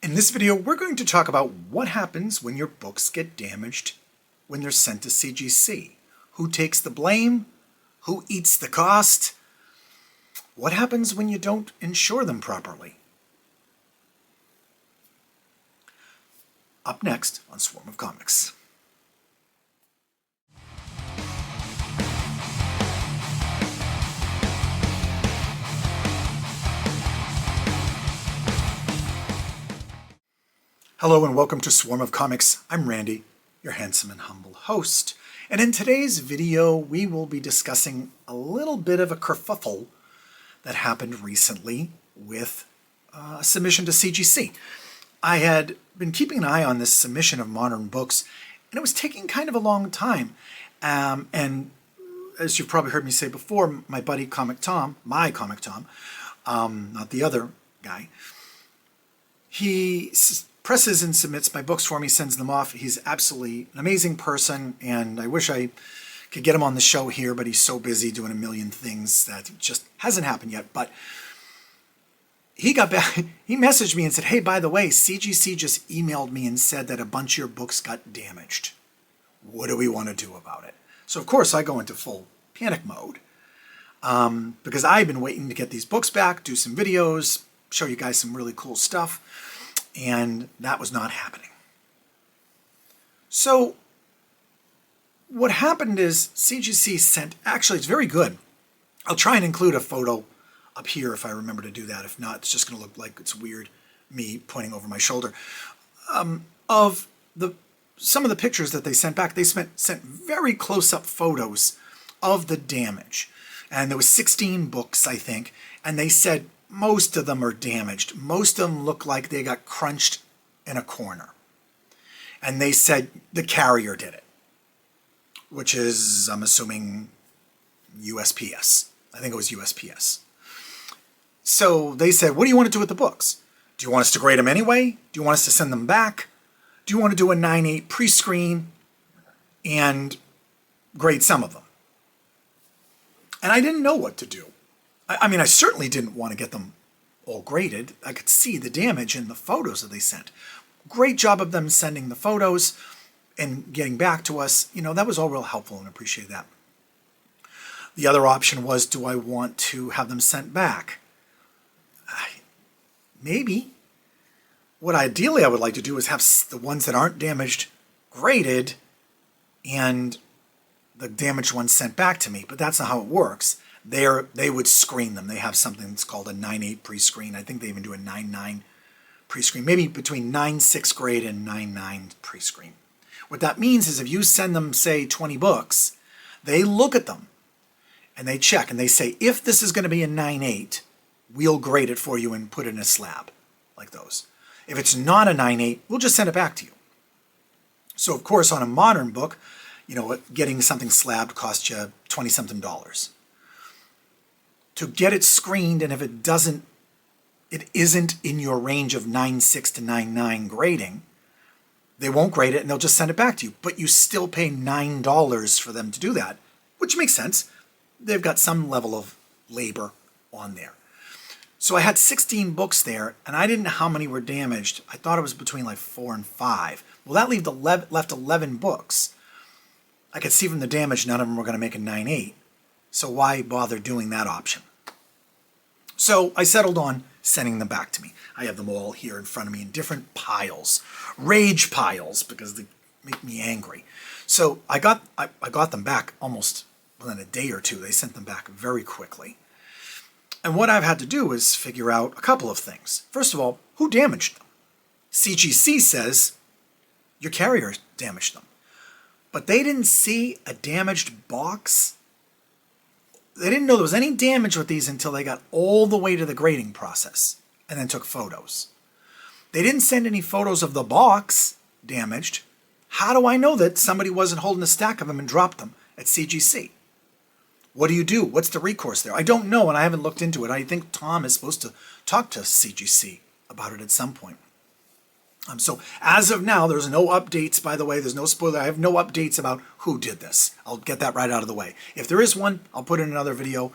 In this video, we're going to talk about what happens when your books get damaged when they're sent to CGC. Who takes the blame? Who eats the cost? What happens when you don't insure them properly? Up next on Swarm of Comics. Hello and welcome to Swarm of Comics. I'm Randy, your handsome and humble host. And in today's video, we will be discussing a little bit of a kerfuffle that happened recently with a submission to CGC. I had been keeping an eye on this submission of modern books, and it was taking kind of a long time. And as you've probably heard me say before, my buddy Comic Tom, not the other guy, he presses and submits my books for me, sends them off. He's absolutely an amazing person, and I wish I could get him on the show here, but he's so busy doing a million things that it just hasn't happened yet. But he got back, he messaged me and said, hey, by the way, CGC just emailed me and said that a bunch of your books got damaged. What do we want to do about it? So, of course, I go into full panic mode because I've been waiting to get these books back, do some videos, show you guys some really cool stuff. And that was not happening. So what happened is CGC sent, actually it's very good. I'll try and include a photo up here if I remember to do that. If not, it's just going to look like it's weird, me pointing over my shoulder. Of some of the pictures that they sent back, they sent very close-up photos of the damage. And there was 16 books, I think, and they said, most of them are damaged. Most of them look like they got crunched in a corner. And they said the carrier did it, which is, I'm assuming, USPS. I think it was USPS. So they said, what do you want to do with the books? Do you want us to grade them anyway? Do you want us to send them back? Do you want to do a 9.8 pre-screen and grade some of them? And I didn't know what to do. I mean, I certainly didn't want to get them all graded. I could see the damage in the photos that they sent. Great job of them sending the photos and getting back to us. You know, that was all real helpful and appreciate that. The other option was, do I want to have them sent back? Maybe. What ideally I would like to do is have the ones that aren't damaged graded and the damaged ones sent back to me, but that's not how it works. They would screen them. They have something that's called a 9.8 pre-screen. I think they even do a 9.9 pre-screen, maybe between 9.6 grade and 9.9 pre-screen. What that means is if you send them, say, 20 books, they look at them and they check and they say, if this is going to be a 9.8, we'll grade it for you and put it in a slab like those. If it's not a 9.8, we'll just send it back to you. So, of course, on a modern book, you know, getting something slabbed costs you $20-something. To get it screened, and if it isn't in your range of 9.6 to 9.9 grading, they won't grade it and they'll just send it back to you. But you still pay $9 for them to do that, which makes sense. They've got some level of labor on there. So I had 16 books there, and I didn't know how many were damaged. I thought it was between like 4 and 5. Well, that left 11 books. I could see from the damage none of them were going to make a 9.8. So why bother doing that option? So I settled on sending them back to me. I have them all here in front of me in different piles, rage piles, because they make me angry. So I got them back almost within a day or two. They sent them back very quickly. And what I've had to do is figure out a couple of things. First of all, who damaged them? CGC says your carrier damaged them. But they didn't see a damaged box. They didn't know there was any damage with these until they got all the way to the grading process and then took photos. They didn't send any photos of the box damaged. How do I know that somebody wasn't holding a stack of them and dropped them at CGC? What do you do? What's the recourse there? I don't know, and I haven't looked into it. I think Tom is supposed to talk to CGC about it at some point. So as of now, there's no updates, by the way. There's no spoiler. I have no updates about who did this. I'll get that right out of the way. If there is one, I'll put in another video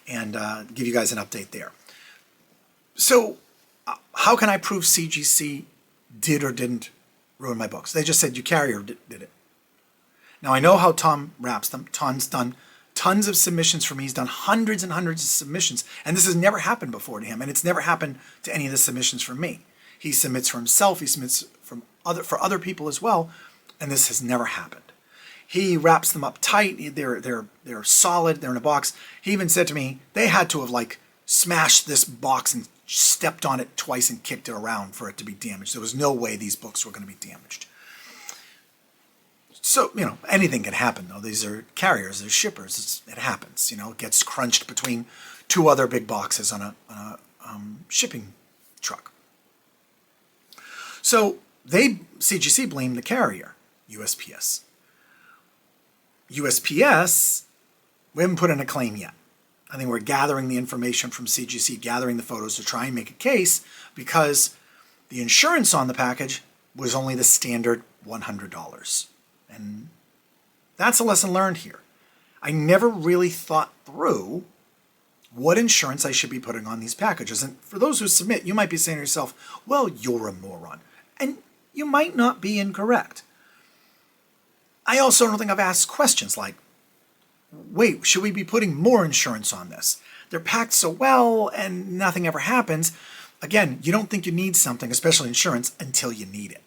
and give you guys an update there. So how can I prove CGC did or didn't ruin my books. They just said your carrier did it. Now I know how Tom wraps them. Tom's done tons of submissions for me. He's done hundreds and hundreds of submissions, and this has never happened before to him, and it's never happened to any of the submissions from me. He submits for himself. He submits for other people as well, and this has never happened. He wraps them up tight. They're solid. They're in a box. He even said to me they had to have like smashed this box and stepped on it twice and kicked it around for it to be damaged. There was no way these books were going to be damaged. So, you know, anything can happen, though. These are carriers, they're shippers. It happens, you know. It gets crunched between two other big boxes on a shipping truck. So CGC blamed the carrier, USPS. USPS, we haven't put in a claim yet. I think we're gathering the information from CGC, gathering the photos to try and make a case, because the insurance on the package was only the standard $100. And that's a lesson learned here. I never really thought through what insurance I should be putting on these packages. And for those who submit, you might be saying to yourself, well, you're a moron. And you might not be incorrect. I also don't think I've asked questions like, wait, should we be putting more insurance on this? They're packed so well and nothing ever happens. Again, you don't think you need something, especially insurance, until you need it.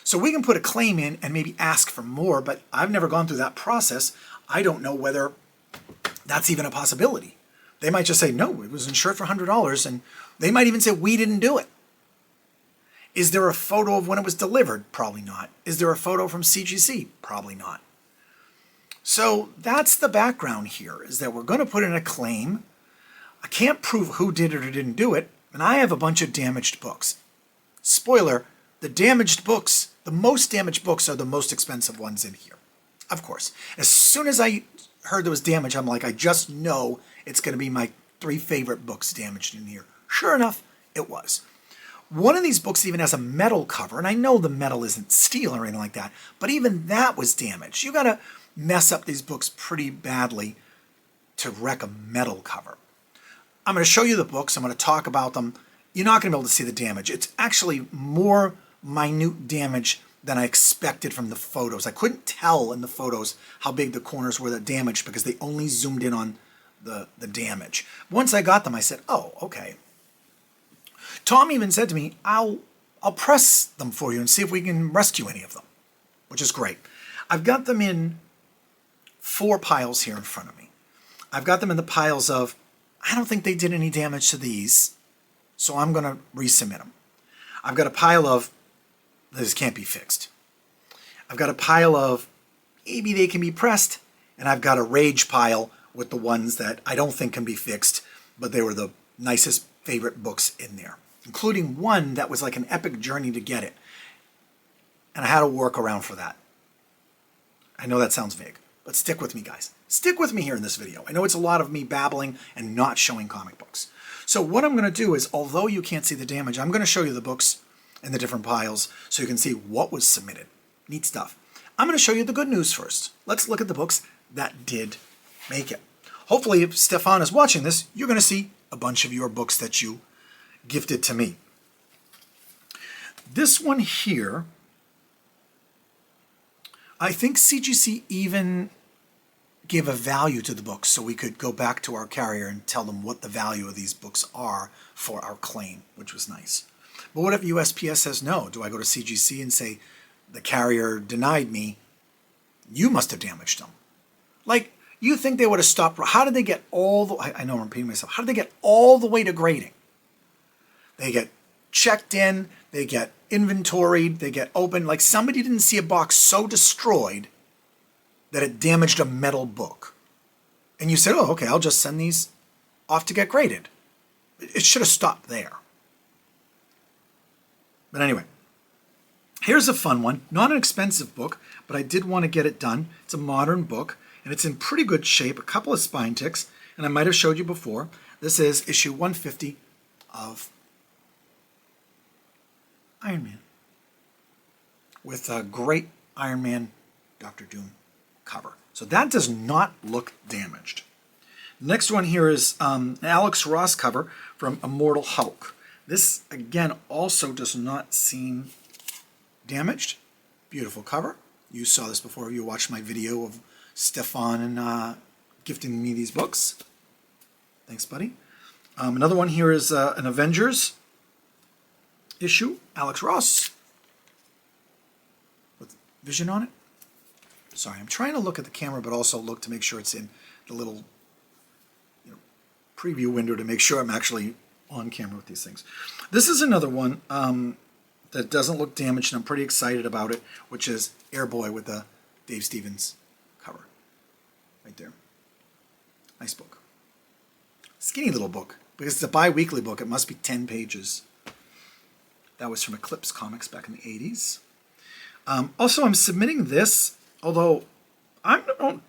So we can put a claim in and maybe ask for more, but I've never gone through that process. I don't know whether that's even a possibility. They might just say, no, it was insured for $100, and they might even say, we didn't do it. Is there a photo of when it was delivered? Probably not. Is there a photo from CGC? Probably not. So that's the background here, is that we're going to put in a claim. I can't prove who did it or didn't do it, and I have a bunch of damaged books. Spoiler, the damaged books, the most damaged books are the most expensive ones in here. Of course. As soon as I heard there was damage, I'm like, I just know it's going to be my 3 favorite books damaged in here. Sure enough, it was. One of these books even has a metal cover, and I know the metal isn't steel or anything like that, but even that was damaged. You got to mess up these books pretty badly to wreck a metal cover. I'm going to show you the books. I'm going to talk about them. You're not going to be able to see the damage. It's actually more minute damage than I expected from the photos. I couldn't tell in the photos how big the corners were that damaged because they only zoomed in on the damage. Once I got them, I said, oh, okay. Tom even said to me, I'll press them for you and see if we can rescue any of them, which is great. I've got them in 4 piles here in front of me. I've got them in the piles of, I don't think they did any damage to these, so I'm going to resubmit them. I've got a pile of, this can't be fixed. I've got a pile of, maybe they can be pressed, and I've got a rage pile with the ones that I don't think can be fixed, but they were the nicest favorite books in there, including one that was like an epic journey to get it. And I had to work around for that. I know that sounds vague, but stick with me, guys. Stick with me here in this video. I know it's a lot of me babbling and not showing comic books. So what I'm going to do is, although you can't see the damage, I'm going to show you the books in the different piles so you can see what was submitted. Neat stuff. I'm going to show you the good news first. Let's look at the books that did make it. Hopefully, if Stefan is watching this, you're going to see a bunch of your books that you gifted to me. This one here, I think CGC even gave a value to the books so we could go back to our carrier and tell them what the value of these books are for our claim, which was nice. But what if USPS says no? Do I go to CGC and say, the carrier denied me, you must have damaged them? Like, you think they would have stopped? How did they get all the, I know I'm repeating myself, how did they get all the way to grading? They get checked in, they get inventoried, they get opened. Like somebody didn't see a box so destroyed that it damaged a metal book. And you said, oh, okay, I'll just send these off to get graded. It should have stopped there. But anyway, here's a fun one. Not an expensive book, but I did want to get it done. It's a modern book, and it's in pretty good shape. A couple of spine ticks, and I might have showed you before. This is issue 150 of Iron Man, with a great Iron Man Dr. Doom cover. So that does not look damaged. Next one here is an Alex Ross cover from Immortal Hulk. This, again, also does not seem damaged. Beautiful cover. You saw this before. You watched my video of Stefan and gifting me these books. Thanks, buddy. Another one here is an Avengers issue. Alex Ross with Vision on it. Sorry, I'm trying to look at the camera, but also look to make sure it's in the little preview window to make sure I'm actually on camera with these things. This is another one that doesn't look damaged, and I'm pretty excited about it, which is Airboy with the Dave Stevens cover. Right there. Nice book. Skinny little book. Because it's a bi-weekly book, it must be 10 pages. That was from Eclipse Comics back in the 80s. Also, I'm submitting this, although I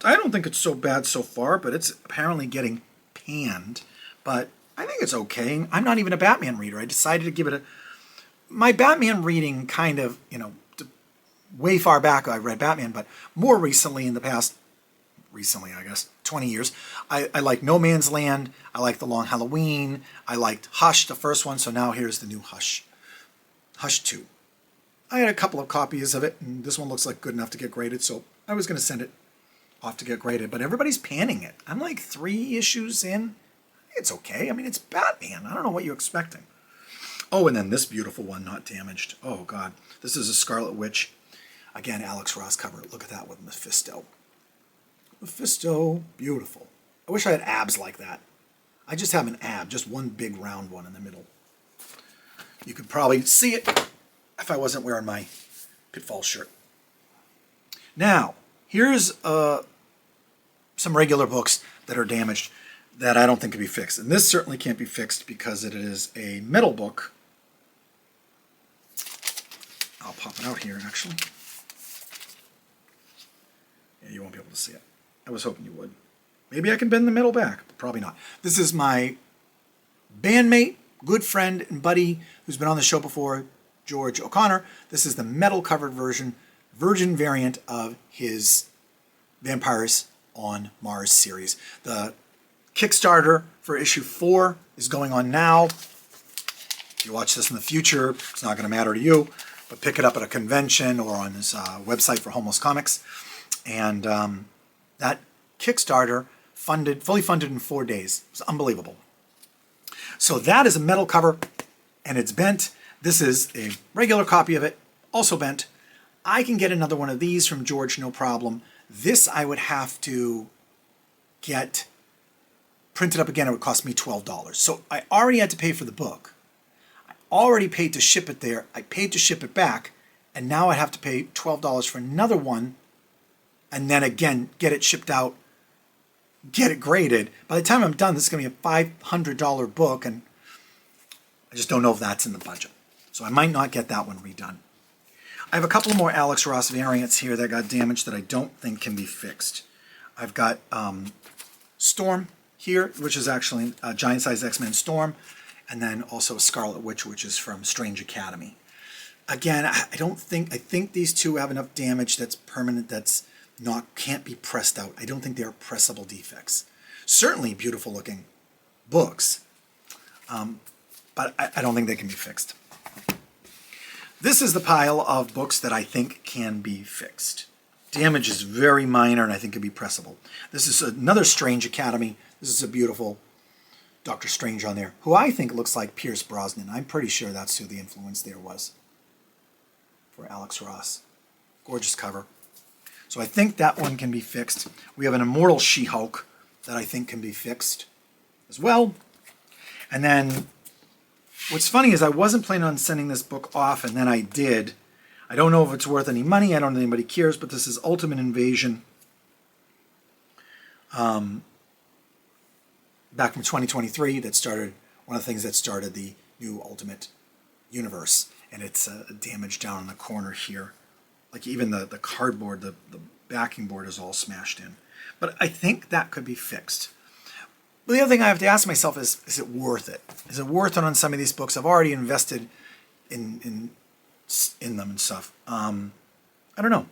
don't think it's so bad so far, but it's apparently getting panned. But I think it's okay. I'm not even a Batman reader. I decided to give it my Batman reading kind of, way far back I read Batman, but more recently in the past, I guess, 20 years, I like No Man's Land, I like The Long Halloween, I liked Hush, the first one, so now here's the new Hush. Hush 2. I had a couple of copies of it, and this one looks like good enough to get graded, so I was going to send it off to get graded, but everybody's panning it. I'm like 3 issues in. It's okay. I mean, it's Batman. I don't know what you're expecting. Oh, and then this beautiful one, not damaged. Oh, God. This is a Scarlet Witch. Again, Alex Ross cover. Look at that with Mephisto. Mephisto. Beautiful. I wish I had abs like that. I just have an ab, just one big round one in the middle. You could probably see it if I wasn't wearing my Pitfall shirt. Now, here's some regular books that are damaged that I don't think can be fixed. And this certainly can't be fixed because it is a metal book. I'll pop it out here, actually. Yeah, you won't be able to see it. I was hoping you would. Maybe I can bend the metal back, but probably not. This is my bandmate, good friend, and buddy who's been on the show before, George O'Connor. This is the metal covered version, virgin variant of his Vampires on Mars series. The Kickstarter for issue 4 is going on now. If you watch this in the future, it's not going to matter to you, but pick it up at a convention or on this website for Homeless Comics. And that Kickstarter fully funded in 4 days. It was unbelievable. So that is a metal cover, and it's bent. This is a regular copy of it, also bent. I can get another one of these from George, no problem. This I would have to get printed up again. It would cost me $12. So I already had to pay for the book. I already paid to ship it there. I paid to ship it back, and now I have to pay $12 for another one, and then again get it shipped out, get it graded. By the time I'm done, this is going to be a $500 book, and I just don't know if that's in the budget. So I might not get that one redone. I have a couple more Alex Ross variants here that got damaged that I don't think can be fixed. I've got Storm here, which is actually a Giant Size X-Men Storm, and then also Scarlet Witch, which is from Strange Academy. Again, I think these two have enough damage that's permanent, can't be pressed out. I don't think they are pressable defects. Certainly beautiful looking books, but I don't think they can be fixed. This is the pile of books that I think can be fixed. Damage is very minor and I think can be pressable. This is another Strange Academy. This is a beautiful Doctor Strange on there, who I think looks like Pierce Brosnan. I'm pretty sure that's who the influence there was for Alex Ross. Gorgeous cover. So I think that one can be fixed. We have an Immortal She-Hulk that I think can be fixed as well. And then what's funny is I wasn't planning on sending this book off, and then I did. I don't know if it's worth any money. I don't know if anybody cares, but this is Ultimate Invasion. Back from 2023, that started one of the things that started the new Ultimate Universe. And it's damaged down in the corner here. Like even the cardboard, the backing board is all smashed in. But I think that could be fixed. But the other thing I have to ask myself is it worth it? Is it worth it on some of these books? I've already invested in them and stuff. I don't know.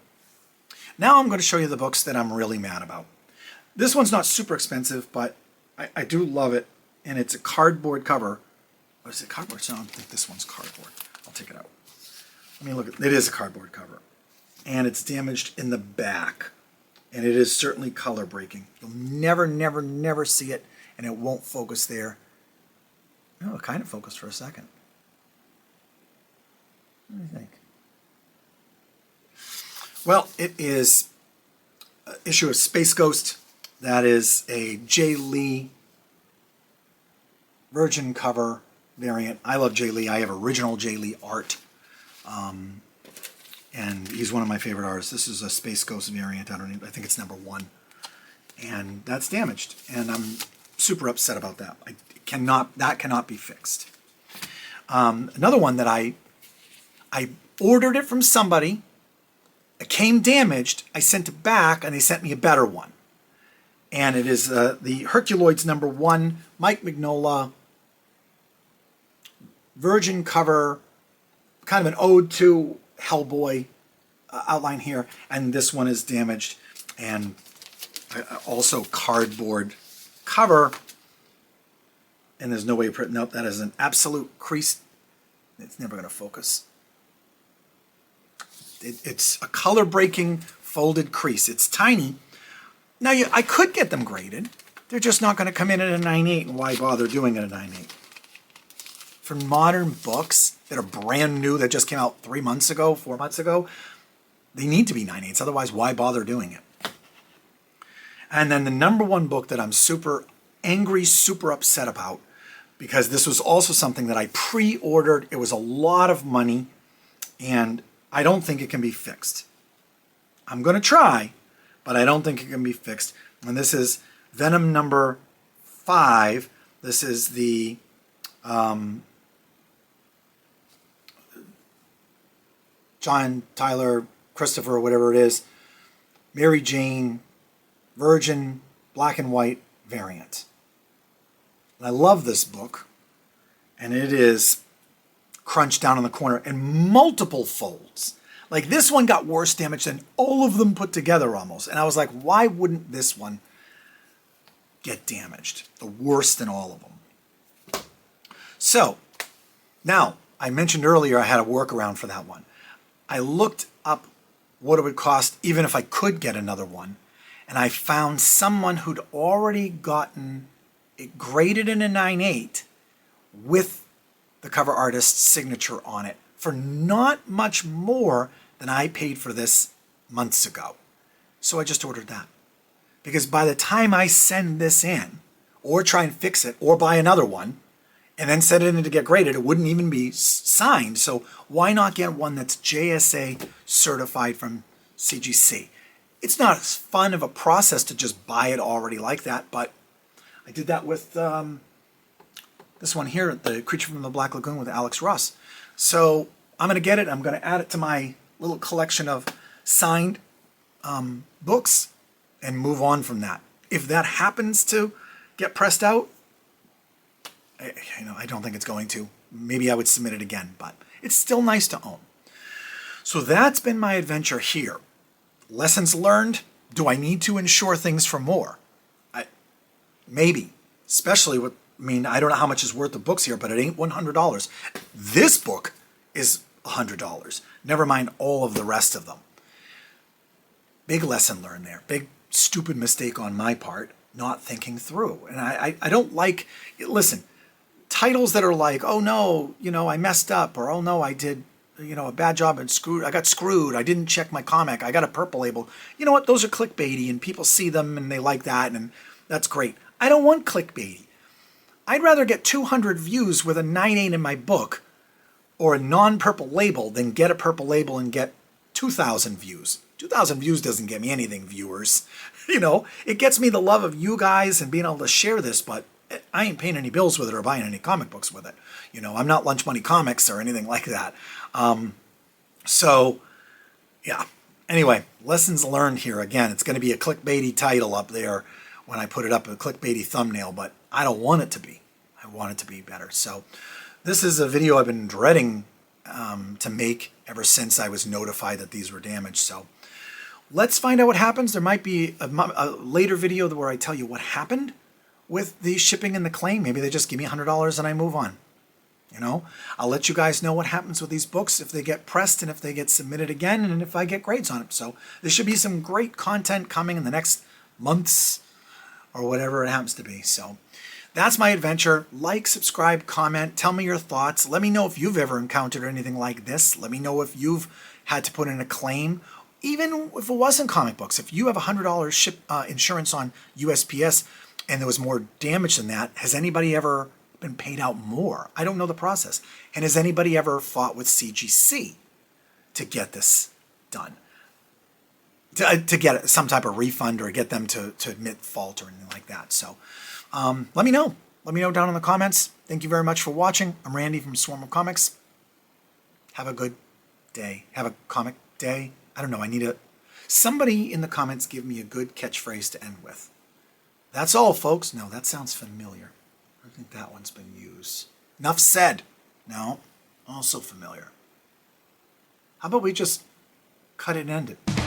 Now I'm going to show you the books that I'm really mad about. This one's not super expensive, but I do love it. And it's a cardboard cover. Or is it cardboard? So I don't think this one's cardboard. I'll take it out. I mean, look, it is a cardboard cover. And it's damaged in the back. And it is certainly color breaking. You'll never, never, never see it, and it won't focus there. Oh, it kind of focused for a second. What do you think? Well, it is an issue of Space Ghost. That is a Jay Lee Virgin cover variant. I love Jay Lee. I have original Jay Lee art. And he's one of my favorite artists. This is a Space Ghost variant. I think it's #1. And that's damaged. And I'm super upset about that. That cannot be fixed. Another one that I ordered it from somebody. It came damaged. I sent it back, and they sent me a better one. And it is the Herculoids #1 Mike Mignola Virgin cover, kind of an ode to Hellboy outline here. And this one is damaged, and also cardboard cover. And there's no way of printing out. That is an absolute crease. It's never going to focus. It's a color-breaking folded crease. It's tiny. Now, I could get them graded. They're just not going to come in at a 9.8, and why bother doing it at a 9.8? For modern books that are brand new, that just came out 3 months ago, 4 months ago, they need to be 9.8s. Otherwise, why bother doing it? And then the #1 book that I'm super angry, super upset about, because this was also something that I pre-ordered. It was a lot of money, and I don't think it can be fixed. I'm going to try, but I don't think it can be fixed. And this is Venom #5. This is the John, Tyler, Christopher, whatever it is, Mary Jane, Virgin, black and white variant. And I love this book, and it is crunched down in the corner in multiple folds. Like, this one got worse damage than all of them put together almost. And I was like, why wouldn't this one get damaged? The worst in all of them. So, now, I mentioned earlier I had a workaround for that one. I looked up what it would cost even if I could get another one. And I found someone who'd already gotten it graded in a 9.8 with the cover artist's signature on it for not much more than I paid for this months ago. So I just ordered that. Because by the time I send this in, or try and fix it, or buy another one, and then send it in to get graded, it wouldn't even be signed. So why not get one that's JSA certified from CGC? It's not as fun of a process to just buy it already like that, but I did that with this one here, The Creature from the Black Lagoon with Alex Ross. So I'm going to get it. I'm going to add it to my little collection of signed books and move on from that. If that happens to get pressed out, I don't think it's going to. Maybe I would submit it again, but it's still nice to own. So that's been my adventure here. Lessons learned. Do I need to insure things for more? Maybe. Especially with, I don't know how much is worth the books here, but it ain't $100. This book is $100. Never mind all of the rest of them. Big lesson learned there. Big stupid mistake on my part, not thinking through. And I don't like, listen, titles that are like, oh no, I messed up, or oh no, I did, a bad job and I got screwed. I didn't check my comic. I got a purple label. You know what? Those are clickbaity, and people see them and they like that, and that's great. I don't want clickbaity. I'd rather get 200 views with a 9.8 in my book or a non-purple label than get a purple label and get 2,000 views. 2,000 views doesn't get me anything, viewers. It gets me the love of you guys and being able to share this, but I ain't paying any bills with it or buying any comic books with it. I'm not Lunch Money Comics or anything like that. So, yeah. Anyway, lessons learned here. Again, it's going to be a clickbaity title up there when I put it up, a clickbaity thumbnail, but I don't want it to be. I want it to be better. So this is a video I've been dreading to make ever since I was notified that these were damaged. So let's find out what happens. There might be a later video where I tell you what happened with the shipping and the claim. Maybe they just give me $100 and I move on. You know, I'll let you guys know what happens with these books, if they get pressed and if they get submitted again, and if I get grades on them. So there should be some great content coming in the next months or whatever it happens to be. So that's my adventure. Like, subscribe, comment, tell me your thoughts. Let me know if you've ever encountered anything like this. Let me know if you've had to put in a claim, even if it wasn't comic books. If you have $100 ship insurance on USPS and there was more damage than that, has anybody ever been paid out more? I don't know the process. And has anybody ever fought with CGC to get this done? To get some type of refund or get them to admit fault or anything like that. So let me know. Let me know down in the comments. Thank you very much for watching. I'm Randy from Swarm of Comics. Have a good day. Have a comic day. I don't know. I need somebody in the comments give me a good catchphrase to end with. That's all, folks. No, that sounds familiar. I think that one's been used. Enough said. No, also familiar. How about we just cut it and end it?